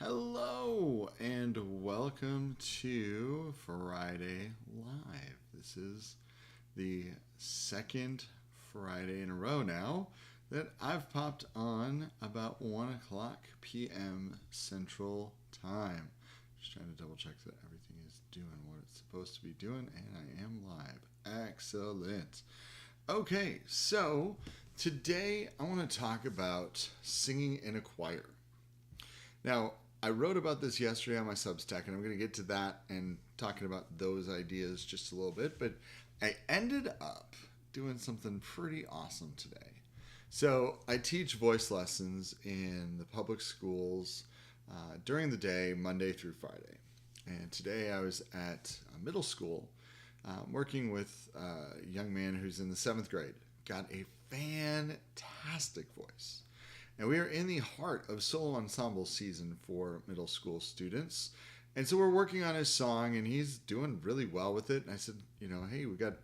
Hello and welcome to Friday Live. This is the second Friday in a row now that I've popped on about 1 o'clock p.m. Central Time. Just trying to double check that everything is doing what it's supposed to be doing, and I am live. Excellent. Okay, so today I want to talk about singing in a choir. Now, I wrote about this yesterday on my Substack, and I'm going to get to that and talking about those ideas just a little bit, but I ended up doing something pretty awesome today. So I teach voice lessons in the public schools during the day, Monday through Friday. And today I was at a middle school working with a young man who's in the 7th grade. Got a fantastic voice. And we are in the heart of solo ensemble season for middle school students. And so we're working on his song, and he's doing really well with it. And I said, hey, we got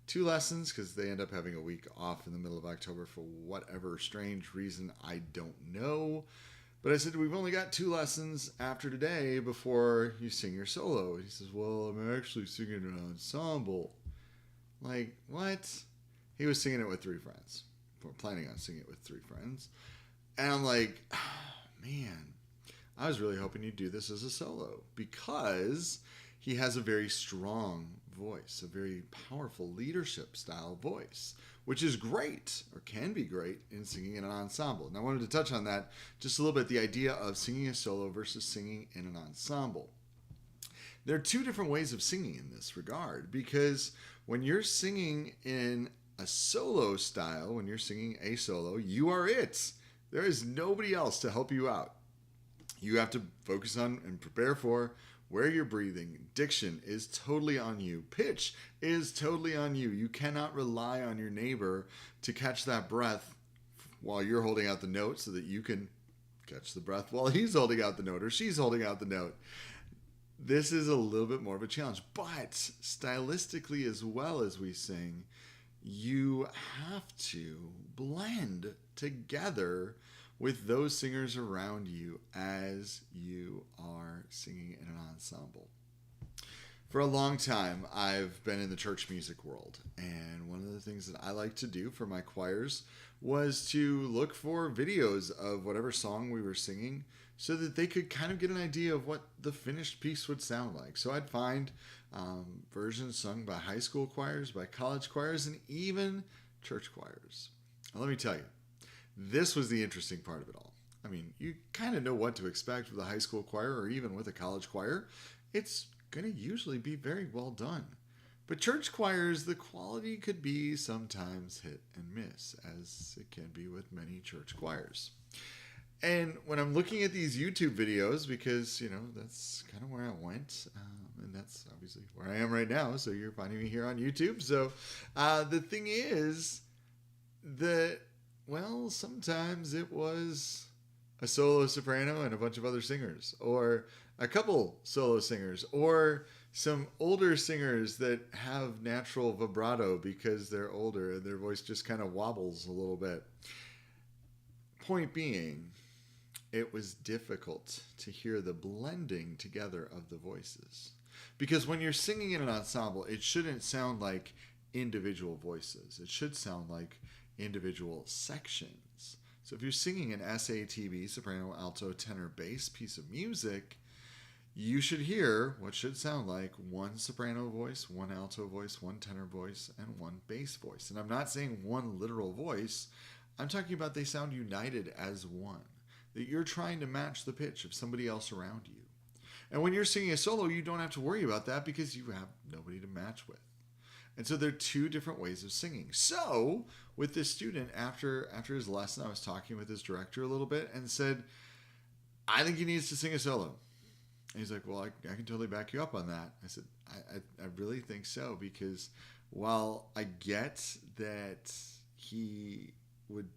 2 lessons because they end up having a week off in the middle of October for whatever strange reason, I don't know. But I said, we've only got 2 lessons after today before you sing your solo. He says, well, I'm actually singing an ensemble. Like, what? He was singing it with 3 friends. We're planning on singing it with 3 friends. And I'm like, man, I was really hoping you'd do this as a solo because he has a very strong voice, a very powerful leadership style voice, which is great or can be great in singing in an ensemble. And I wanted to touch on that just a little bit, the idea of singing a solo versus singing in an ensemble. There are 2 different ways of singing in this regard, because when you're singing in a solo style, when you're singing a solo, you are it. There is nobody else to help you out. You have to focus on and prepare for where you're breathing. Diction is totally on you. Pitch is totally on you. You cannot rely on your neighbor to catch that breath while you're holding out the note so that you can catch the breath while he's holding out the note or she's holding out the note. This is a little bit more of a challenge, but stylistically as well as we sing, you have to blend together with those singers around you as you are singing in an ensemble. For a long time, I've been in the church music world, and one of the things that I like to do for my choirs was to look for videos of whatever song we were singing so that they could kind of get an idea of what the finished piece would sound like. So I'd find versions sung by high school choirs, by college choirs, and even church choirs. Now, let me tell you, this was the interesting part of it all. I mean, you kind of know what to expect with a high school choir or even with a college choir. It's going to usually be very well done. But church choirs, the quality could be sometimes hit and miss, as it can be with many church choirs. And when I'm looking at these YouTube videos, because, that's kind of where I went, and that's obviously where I am right now, so you're finding me here on YouTube. So the thing is that, well, sometimes it was a solo soprano and a bunch of other singers, or a couple solo singers, or some older singers that have natural vibrato because they're older and their voice just kind of wobbles a little bit. Point being, it was difficult to hear the blending together of the voices. Because when you're singing in an ensemble, it shouldn't sound like individual voices. It should sound like individual sections. So if you're singing an SATB, soprano, alto, tenor, bass piece of music, you should hear what should sound like one soprano voice, one alto voice, one tenor voice, and one bass voice. And I'm not saying one literal voice. I'm talking about they sound united as one. That you're trying to match the pitch of somebody else around you. And when you're singing a solo, you don't have to worry about that because you have nobody to match with. And so there are 2 different ways of singing. So with this student, after his lesson, I was talking with his director a little bit and said, I think he needs to sing a solo. And he's like, well, I can totally back you up on that. I said, I really think so, because while I get that he would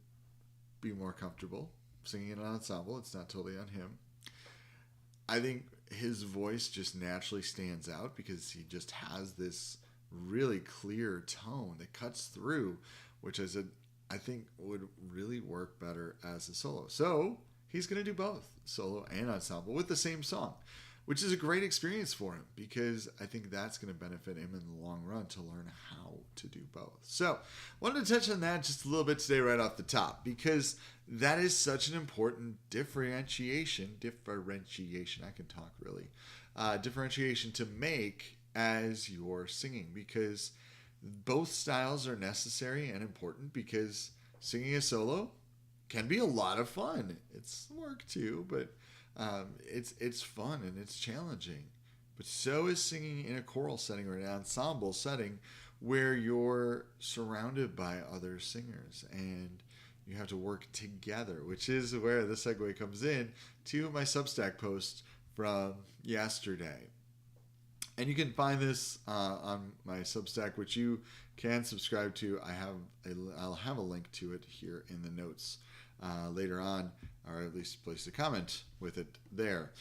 be more comfortable singing in an ensemble, it's not totally on him. I think his voice just naturally stands out because he just has this really clear tone that cuts through, which I think would really work better as a solo. So he's going to do both solo and ensemble with the same song, which is a great experience for him because I think that's going to benefit him in the long run to learn how to do both. So I wanted to touch on that just a little bit today right off the top because that is such an important differentiation, I can talk really, differentiation to make as you're singing, because both styles are necessary and important, because singing a solo can be a lot of fun. It's work too, but it's fun and it's challenging. But so is singing in a choral setting or an ensemble setting where you're surrounded by other singers and you have to work together, which is where the segue comes in to my Substack post from yesterday. And you can find this on my Substack, which you can subscribe to. I'll have a link to it here in the notes later on, or at least place a comment with it there.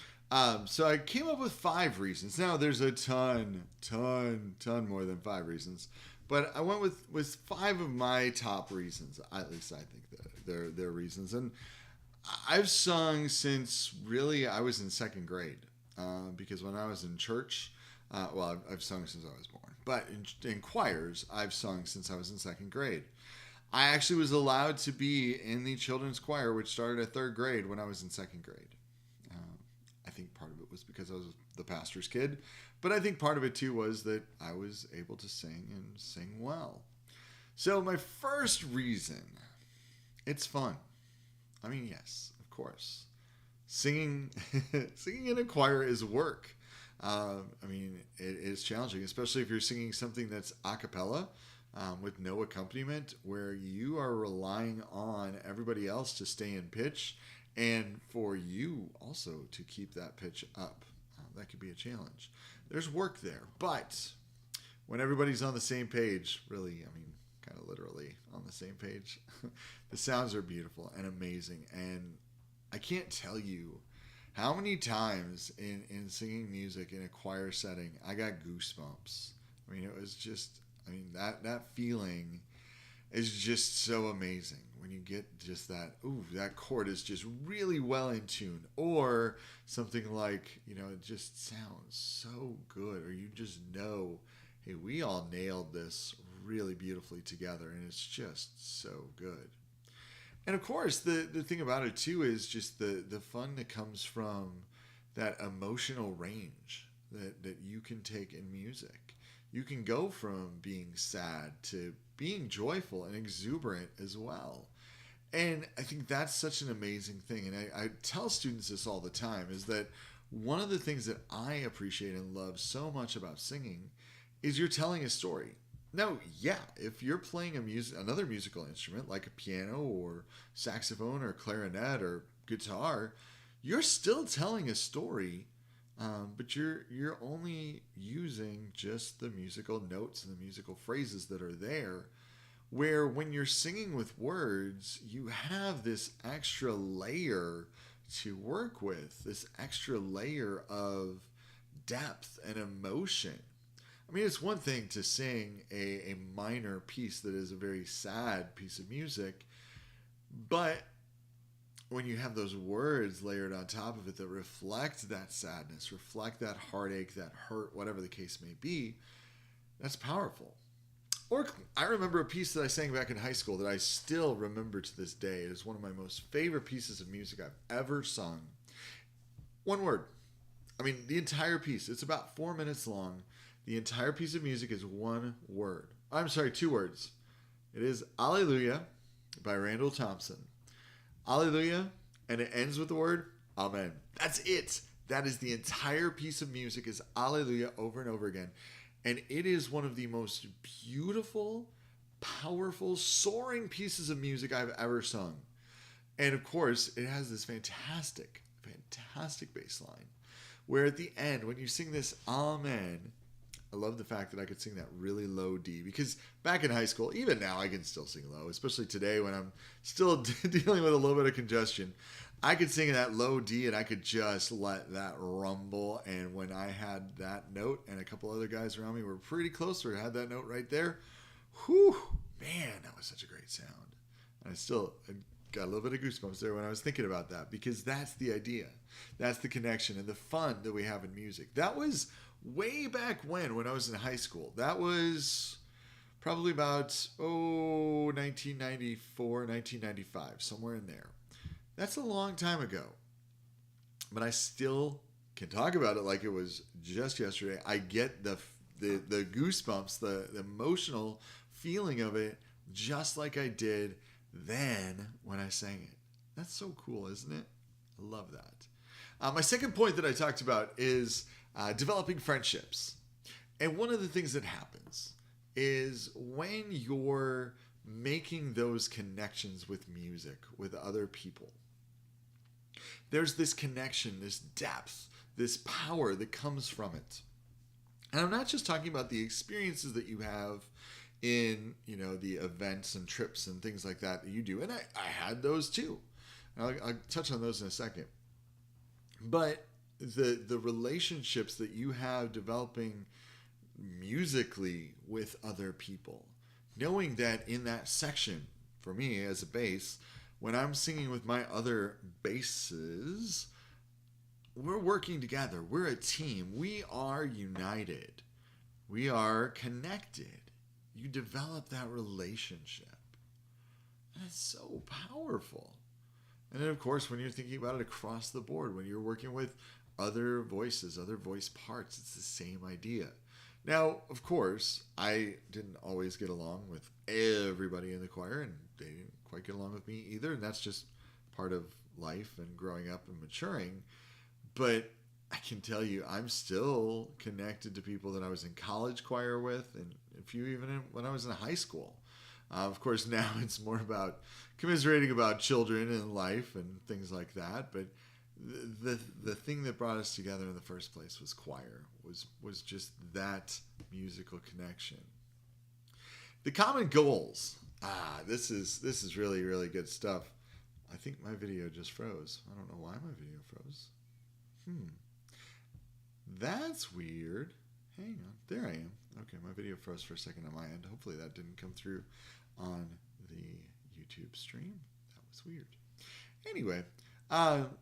So I came up with 5 reasons. Now there's a ton more than 5 reasons, but I went with 5 of my top reasons. At least I think that they're reasons. And I've sung since really I was in 2nd grade, because when I was in church, I've sung since I was born, but in choirs, I've sung since I was in 2nd grade. I actually was allowed to be in the children's choir, which started at 3rd grade when I was in 2nd grade. I think part of it was because I was the pastor's kid, but I think part of it too was that I was able to sing and sing well. So my first reason, it's fun. I mean, yes, of course. Singing in a choir is work. It is challenging, especially if you're singing something that's a cappella, with no accompaniment, where you are relying on everybody else to stay in pitch and for you also to keep that pitch up. That could be a challenge. There's work there, but when everybody's on the same page, really, kind of literally on the same page, the sounds are beautiful and amazing. And I can't tell you how many times in singing music in a choir setting, I got goosebumps. It was just, that feeling is just so amazing when you get just that, that chord is just really well in tune, or something like, it just sounds so good, or you just know, hey, we all nailed this really beautifully together, and it's just so good. And of course, the thing about it too is just the fun that comes from that emotional range that you can take in music. You can go from being sad to being joyful and exuberant as well. And I think that's such an amazing thing. And I tell students this all the time, is that one of the things that I appreciate and love so much about singing is you're telling a story. Now, yeah, if you're playing another musical instrument like a piano or saxophone or clarinet or guitar, you're still telling a story, but you're only using just the musical notes and the musical phrases that are there. Where when you're singing with words, you have this extra layer to work with, this extra layer of depth and emotion. It's one thing to sing a minor piece that is a very sad piece of music, but when you have those words layered on top of it that reflect that sadness, reflect that heartache, that hurt, whatever the case may be, that's powerful. Or I remember a piece that I sang back in high school that I still remember to this day. It is one of my most favorite pieces of music I've ever sung. One word. The entire piece. It's about 4 minutes long. The entire piece of music is one word. I'm sorry, 2 words. It is Alleluia by Randall Thompson. Alleluia, and it ends with the word Amen. That's it. That is the entire piece of music, is Alleluia over and over again. And it is one of the most beautiful, powerful, soaring pieces of music I've ever sung. And of course, it has this fantastic bass line, where at the end, when you sing this Amen, I love the fact that I could sing that really low D, because back in high school, even now I can still sing low, especially today when I'm still dealing with a little bit of congestion. I could sing that low D and I could just let that rumble. And when I had that note and a couple other guys around me were pretty close or had that note right there, whew, man, that was such a great sound. And got a little bit of goosebumps there when I was thinking about that, because that's the idea. That's the connection and the fun that we have in music. That was way back when I was in high school. That was probably about 1994, 1995, somewhere in there. That's a long time ago. But I still can talk about it like it was just yesterday. I get the goosebumps, the emotional feeling of it, just like I did then when I sang it. That's so cool, isn't it? I love that. My second point that I talked about is developing friendships. And one of the things that happens is when you're making those connections with music, with other people, there's this connection, this depth, this power that comes from it. And I'm not just talking about the experiences that you have in, the events and trips and things like that you do. And I had those too. I'll touch on those in a second. But the relationships that you have developing musically with other people, knowing that in that section, for me as a bass, when I'm singing with my other basses, we're working together. We're a team. We are united. We are connected. You develop that relationship. And it's so powerful. And then, of course, when you're thinking about it across the board, when you're working with other voices, other voice parts, it's the same idea. Now, of course, I didn't always get along with everybody in the choir, and they didn't quite get along with me either. And that's just part of life and growing up and maturing. But I can tell you, I'm still connected to people that I was in college choir with, and a few even when I was in high school. Of course, now it's more about commiserating about children and life and things like that. But the thing that brought us together in the first place was choir, was just that musical connection. The common goals. This is really, really good stuff. I think my video just froze. I don't know why my video froze. That's weird. Hang on. There I am. Okay, my video froze for a second on my end. Hopefully that didn't come through on the YouTube stream. That was weird. Anyway,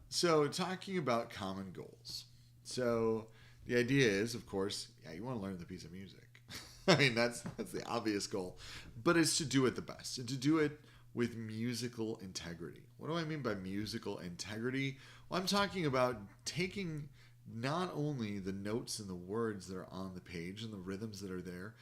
so talking about common goals. So the idea is, of course, you want to learn the piece of music. I mean, that's the obvious goal. But it's to do it the best and to do it with musical integrity. What do I mean by musical integrity? Well, I'm talking about taking not only the notes and the words that are on the page and the rhythms that are there,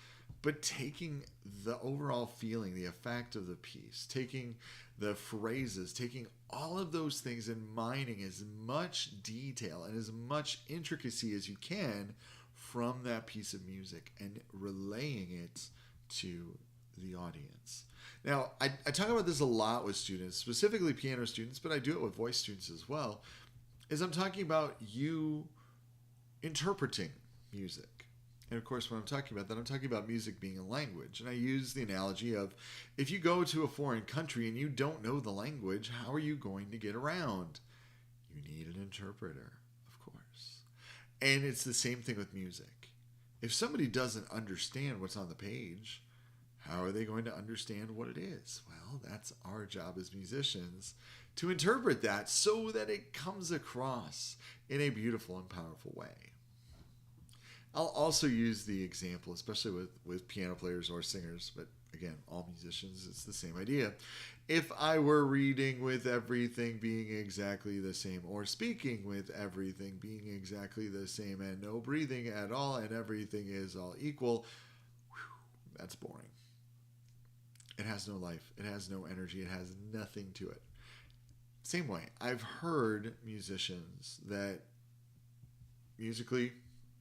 but taking the overall feeling, the effect of the piece, taking the phrases, taking all of those things and mining as much detail and as much intricacy as you can from that piece of music and relaying it to the audience. Now, I talk about this a lot with students, specifically piano students, but I do it with voice students as well, is I'm talking about you interpreting music. And of course, when I'm talking about that, I'm talking about music being a language. And I use the analogy of, if you go to a foreign country and you don't know the language, how are you going to get around? You need an interpreter, of course. And it's the same thing with music. If somebody doesn't understand what's on the page, how are they going to understand what it is? Well, that's our job as musicians, to interpret that so that it comes across in a beautiful and powerful way. I'll also use the example, especially with piano players or singers, but again, all musicians, it's the same idea. If I were reading with everything being exactly the same, or speaking with everything being exactly the same, and no breathing at all, and everything is all equal, that's boring. It has no life. It has no energy. It has nothing to it. Same way, I've heard musicians that musically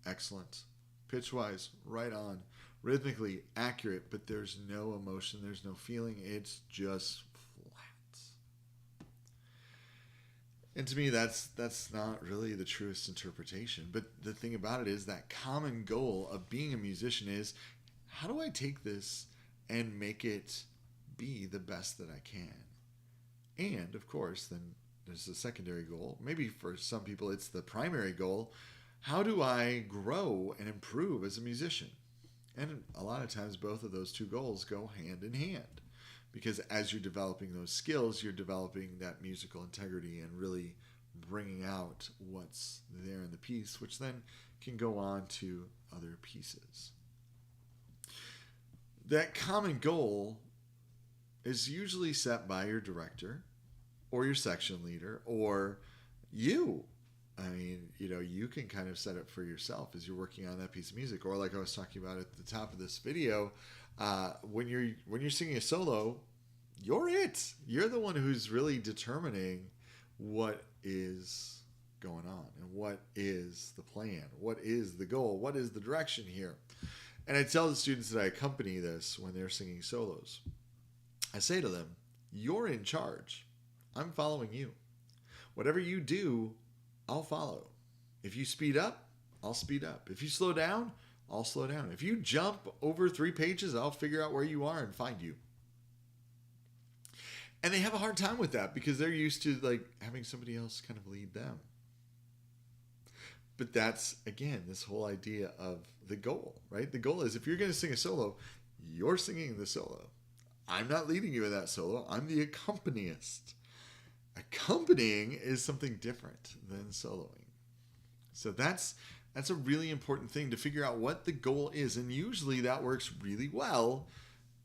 excellent, pitch-wise right on, rhythmically accurate, but there's no emotion, there's no feeling. It's just flat. And to me, that's not really the truest interpretation. But the thing about it is that common goal of being a musician is, how do I take this and make it be the best that I can? And of course, then there's the secondary goal. Maybe for some people it's the primary goal. How do I grow and improve as a musician? And a lot of times both of those two goals go hand in hand. because as you're developing those skills, you're developing that musical integrity and really bringing out what's there in the piece, which then can go on to other pieces. That common goal is usually set by your director or your section leader or you. I mean, you can kind of set it for yourself as you're working on that piece of music. Or like I was talking about at the top of this video, when you're singing a solo, you're it. You're the one who's really determining what is going on and what is the plan, what is the goal, what is the direction here. And I tell the students that I accompany this when they're singing solos. I say to them, you're in charge. I'm following you. Whatever you do, I'll follow. If you speed up, I'll speed up. If you slow down, I'll slow down. If you jump over 3 pages, I'll figure out where you are and find you. And they have a hard time with that because they're used to like having somebody else kind of lead them. But that's, again, this whole idea of the goal, right? The goal is if you're going to sing a solo, you're singing the solo. I'm not leading you in that solo. I'm the accompanist. Accompanying is something different than soloing. So that's a really important thing to figure out what the goal is. And usually that works really well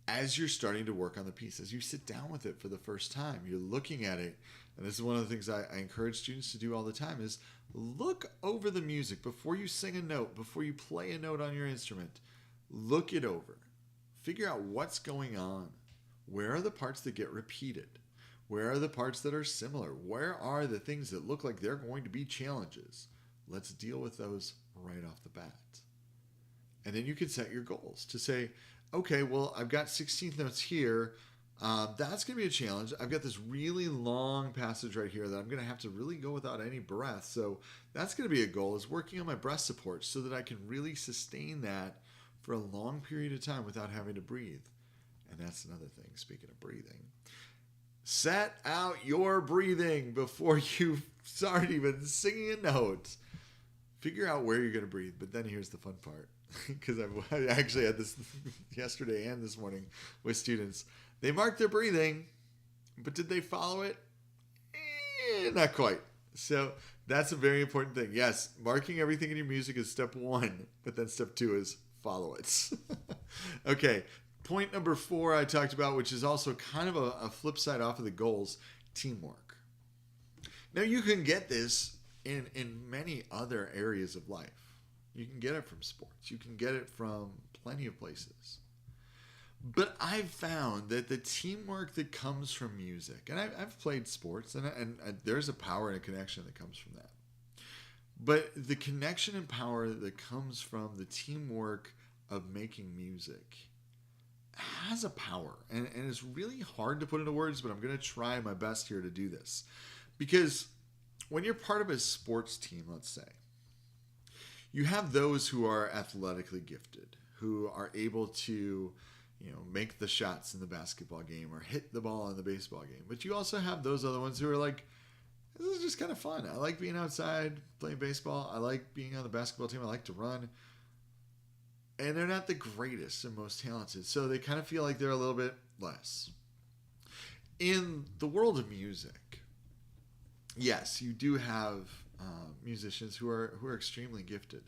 as you're starting to work on the piece. As you sit down with it for the first time, you're looking at it. And this is one of the things I encourage students to do all the time is look over the music before you sing a note, before you play a note on your instrument. Look it over. Figure out what's going on. Where are the parts that get repeated? Where are the parts that are similar? Where are the things that look like they're going to be challenges? Let's deal with those right off the bat. And then you can set your goals to say, okay, well, I've got 16th notes here. That's going to be a challenge. I've got this really long passage right here that I'm going to have to really go without any breath. So that's going to be a goal, is working on my breath support so that I can really sustain that for a long period of time without having to breathe. And that's another thing, speaking of breathing. Set out your breathing before you start even singing a note. Figure out where you're going to breathe. But then here's the fun part. Because I actually had this yesterday and this morning with students. They marked their breathing, but did they follow it? Not quite. So that's a very important thing. Yes, marking everything in your music is step 1, but then step 2 is follow it. Okay, point number 4 I talked about, which is also kind of a flip side off of the goals, teamwork. Now you can get this in many other areas of life. You can get it from sports. You can get it from plenty of places. But I've found that the teamwork that comes from music, and I've played sports, and there's a power and a connection that comes from that. But the connection and power that comes from the teamwork of making music has a power. And it's really hard to put into words, but I'm going to try my best here to do this. Because when you're part of a sports team, let's say, you have those who are athletically gifted, who are able to, make the shots in the basketball game or hit the ball in the baseball game. But you also have those other ones who are like, this is just kind of fun. I like being outside playing baseball. I like being on the basketball team. I like to run. And they're not the greatest and most talented. So they kind of feel like they're a little bit less. In the world of music, yes, you do have musicians who are extremely gifted.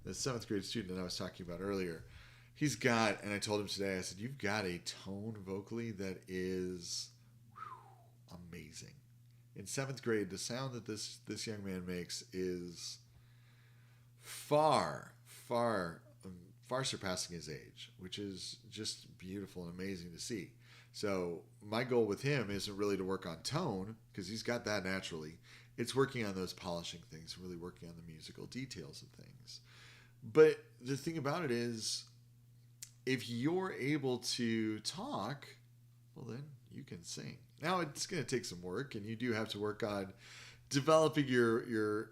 The 7th grade student that I was talking about earlier, he's got, and I told him today, I said, you've got a tone vocally that is amazing. In 7th grade, the sound that this young man makes is far surpassing his age, which is just beautiful and amazing to see. So my goal with him isn't really to work on tone, because he's got that naturally. It's working on those polishing things, really working on the musical details of things. But the thing about it is, if you're able to talk, well, then you can sing. Now, it's going to take some work, and you do have to work on developing your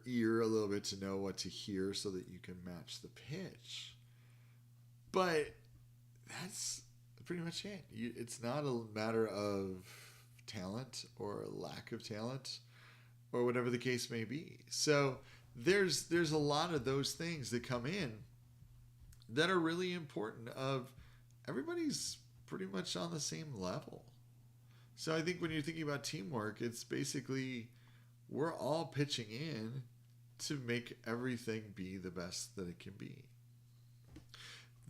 ear a little bit to know what to hear so that you can match the pitch. But that's pretty much it. It's not a matter of talent or lack of talent or whatever the case may be. So there's a lot of those things that come in that are really important. Of everybody's pretty much on the same level. So I think when you're thinking about teamwork, it's basically we're all pitching in to make everything be the best that it can be.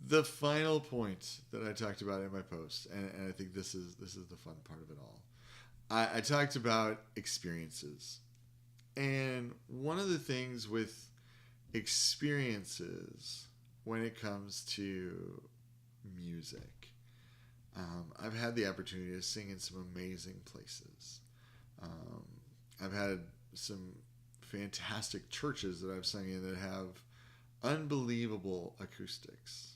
The final point that I talked about in my post, and I think this is the fun part of it all. I talked about experiences. And one of the things with experiences when it comes to music, I've had the opportunity to sing in some amazing places. I've had some fantastic churches that I've sung in that have unbelievable acoustics.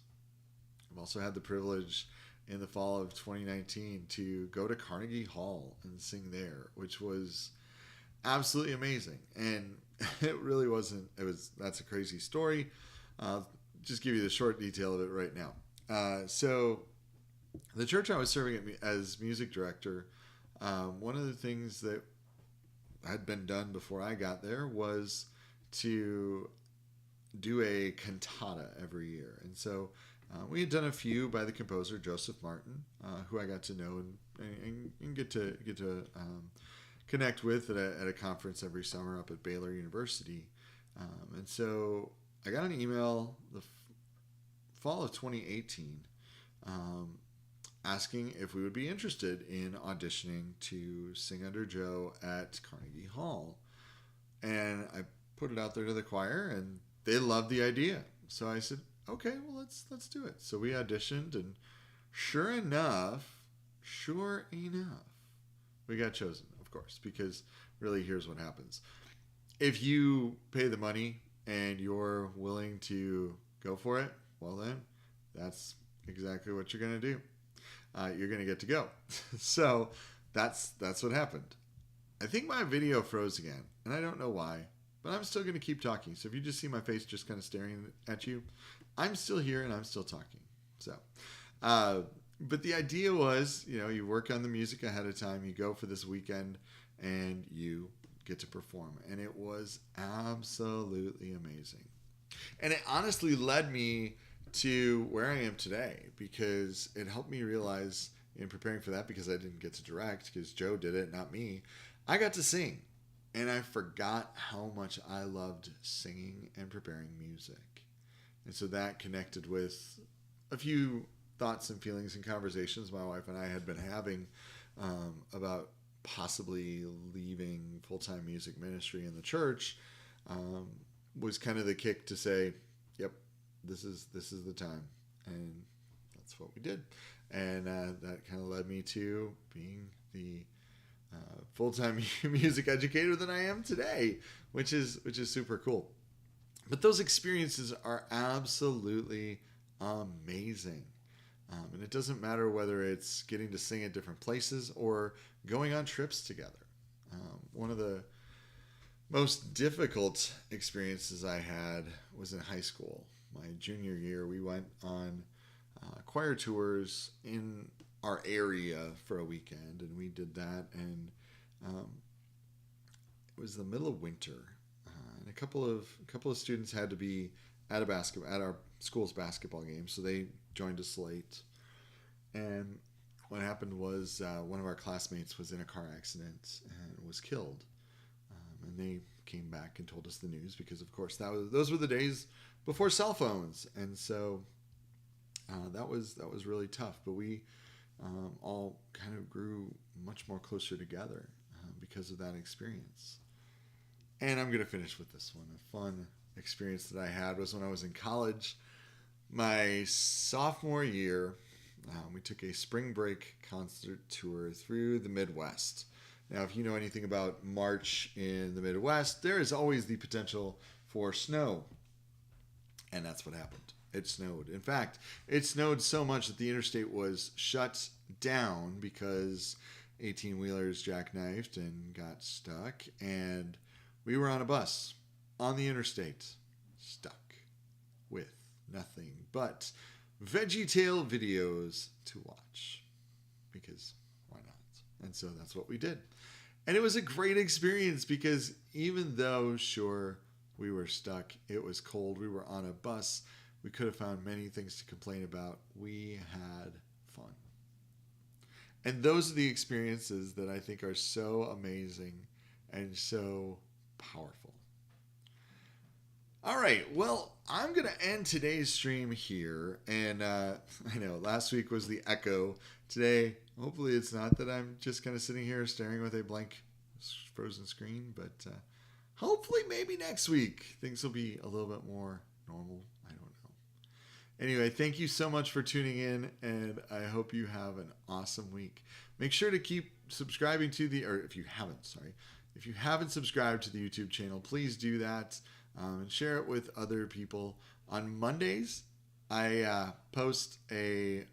I've also had the privilege in the fall of 2019 to go to Carnegie Hall and sing there, which was absolutely amazing. And it really wasn't, that's a crazy story. I'll just give you the short detail of it right now. So the church I was serving as music director, one of the things that had been done before I got there was to do a cantata every year. And so we had done a few by the composer Joseph Martin, who I got to know and get to connect with at a conference every summer up at Baylor University. And so I got an email the fall of 2018 asking if we would be interested in auditioning to sing under Joe at Carnegie Hall. And I put it out there to the choir, and they loved the idea. So I said, okay, well, let's do it. So we auditioned, and sure enough, we got chosen, of course, because really here's what happens. If you pay the money and you're willing to go for it, well then, that's exactly what you're going to do. You're going to get to go. So that's what happened. I think my video froze again, and I don't know why, but I'm still going to keep talking. So if you just see my face just kind of staring at you, I'm still here and I'm still talking. So, but the idea was, you work on the music ahead of time, you go for this weekend, and you get to perform. And it was absolutely amazing. And it honestly led me to where I am today, because it helped me realize in preparing for that, because I didn't get to direct, because Joe did it, not me, I got to sing. And I forgot how much I loved singing and preparing music. And so that connected with a few thoughts and feelings and conversations my wife and I had been having about possibly leaving full-time music ministry in the church, was kind of the kick to say, yep, this is the time. And that's what we did. And that kind of led me to being the full-time music educator that I am today, which is super cool. But those experiences are absolutely amazing. And it doesn't matter whether it's getting to sing at different places or going on trips together. One of the most difficult experiences I had was in high school. My junior year, we went on choir tours in our area for a weekend, and we did that. And it was the middle of winter, and a couple of students had to be at our school's basketball game, so they joined us late. And what happened was one of our classmates was in a car accident and was killed. And they came back and told us the news, because of course those were the days before cell phones, and so that was really tough. But we all kind of grew much more closer together because of that experience. And I'm going to finish with this one. A fun experience that I had was when I was in college. My sophomore year, we took a spring break concert tour through the Midwest. Now, if you know anything about March in the Midwest, there is always the potential for snow. And that's what happened. It snowed. In fact, it snowed so much that the interstate was shut down because 18-wheelers jackknifed and got stuck. And we were on a bus on the interstate, stuck with nothing but VeggieTale videos to watch, because why not? And so that's what we did. And it was a great experience, because even though, sure, we were stuck, it was cold, we were on a bus, we could have found many things to complain about, we had fun. And those are the experiences that I think are so amazing and so powerful. All right, well, I'm going to end today's stream here. And I know last week was the echo. Today, hopefully, it's not that I'm just kind of sitting here staring with a blank frozen screen, but hopefully, maybe next week things will be a little bit more normal. I don't know. Anyway, thank you so much for tuning in, and I hope you have an awesome week. Make sure to keep subscribing to if you haven't subscribed to the YouTube channel, please do that and share it with other people. On Mondays, I post a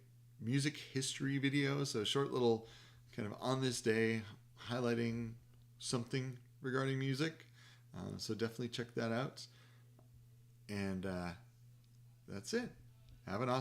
music history video, so a short little kind of on this day highlighting something regarding music. So definitely check that out. And that's it. Have an awesome